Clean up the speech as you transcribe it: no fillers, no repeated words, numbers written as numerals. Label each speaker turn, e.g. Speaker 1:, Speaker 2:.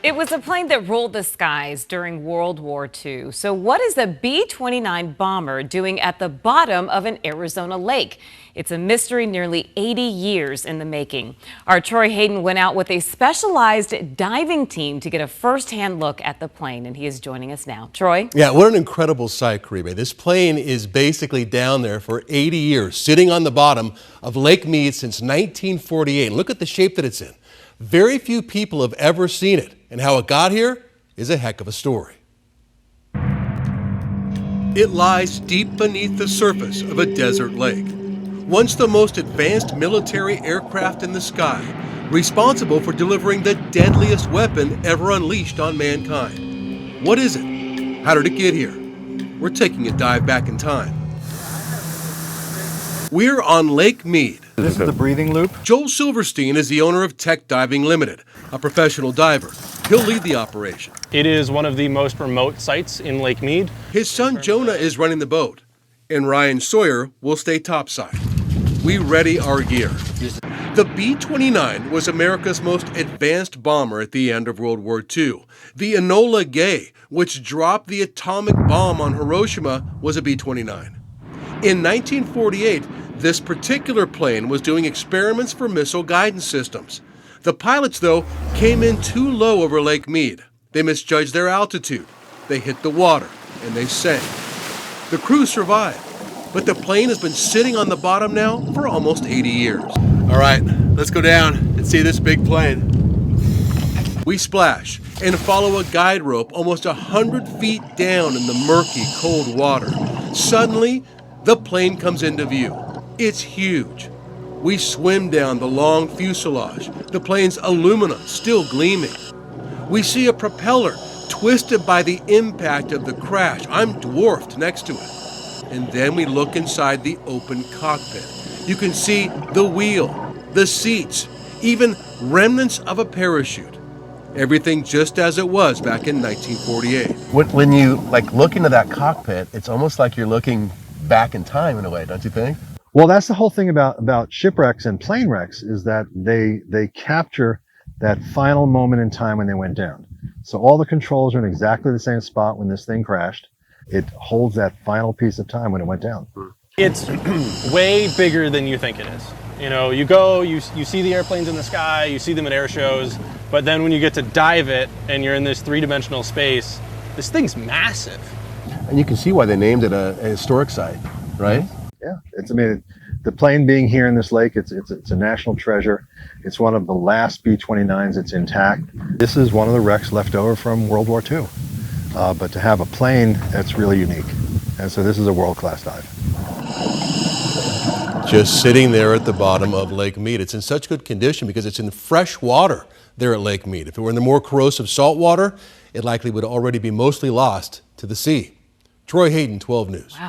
Speaker 1: It was a plane that ruled the skies during World War II. So what is a B-29 bomber doing at the bottom of an Arizona lake? It's a mystery nearly 80 years in the making. Our Troy Hayden went out with a specialized diving team to get a first-hand look at the plane, and he is joining us now. Troy?
Speaker 2: Yeah, what an incredible sight, Caribe. This plane is basically down there for 80 years, sitting on the bottom of Lake Mead since 1948. Look at the shape that it's in. Very few people have ever seen it, and how it got here is a heck of a story. It lies deep beneath the surface of a desert lake. Once the most advanced military aircraft in the sky, responsible for delivering the deadliest weapon ever unleashed on mankind. What is it? How did it get here? We're taking a dive back in time. We're on Lake Mead.
Speaker 3: This is the breathing loop.
Speaker 2: Joel Silverstein is the owner of Tech Diving Limited, a professional diver. He'll lead the operation.
Speaker 4: It is one of the most remote sites in Lake Mead.
Speaker 2: His son Jonah is running the boat, and Ryan Sawyer will stay topside. We ready our gear. The B-29 was America's most advanced bomber at the end of World War II. The Enola Gay, which dropped the atomic bomb on Hiroshima, was a B-29. In 1948, this particular plane was doing experiments for missile guidance systems. The pilots, though, came in too low over Lake Mead. They misjudged their altitude. They hit the water, and they sank. The crew survived, but the plane has been sitting on the bottom now for almost 80 years. All right, let's go down and see this big plane. We splash and follow a guide rope almost 100 feet down in the murky, cold water. Suddenly, the plane comes into view. It's huge. We swim down the long fuselage, the plane's aluminum still gleaming. We see a propeller twisted by the impact of the crash. I'm dwarfed next to it. And then we look inside the open cockpit. You can see the wheel, the seats, even remnants of a parachute. Everything just as it was back in 1948.
Speaker 3: When you look into that cockpit, it's almost like you're looking back in time in a way, don't you think?
Speaker 5: Well, that's the whole thing about shipwrecks and plane wrecks, is that they capture that final moment in time when they went down. So all the controls are in exactly the same spot when this thing crashed. It holds that final piece of time when it went down.
Speaker 4: It's way bigger than you think it is. You know, you go, you see the airplanes in the sky, you see them at air shows, but then when you get to dive it and you're in this three-dimensional space, this thing's massive.
Speaker 3: And you can see why they named it a historic site, right?
Speaker 5: Yeah, the plane being here in this lake, it's a national treasure. It's one of the last B-29s that's intact. This is one of the wrecks left over from World War II. But to have a plane, that's really unique. And so this is a world-class dive.
Speaker 2: Just sitting there at the bottom of Lake Mead. It's in such good condition because it's in fresh water there at Lake Mead. If it were in the more corrosive salt water, it likely would already be mostly lost to the sea. Troy Hayden, 12 News.
Speaker 1: Wow.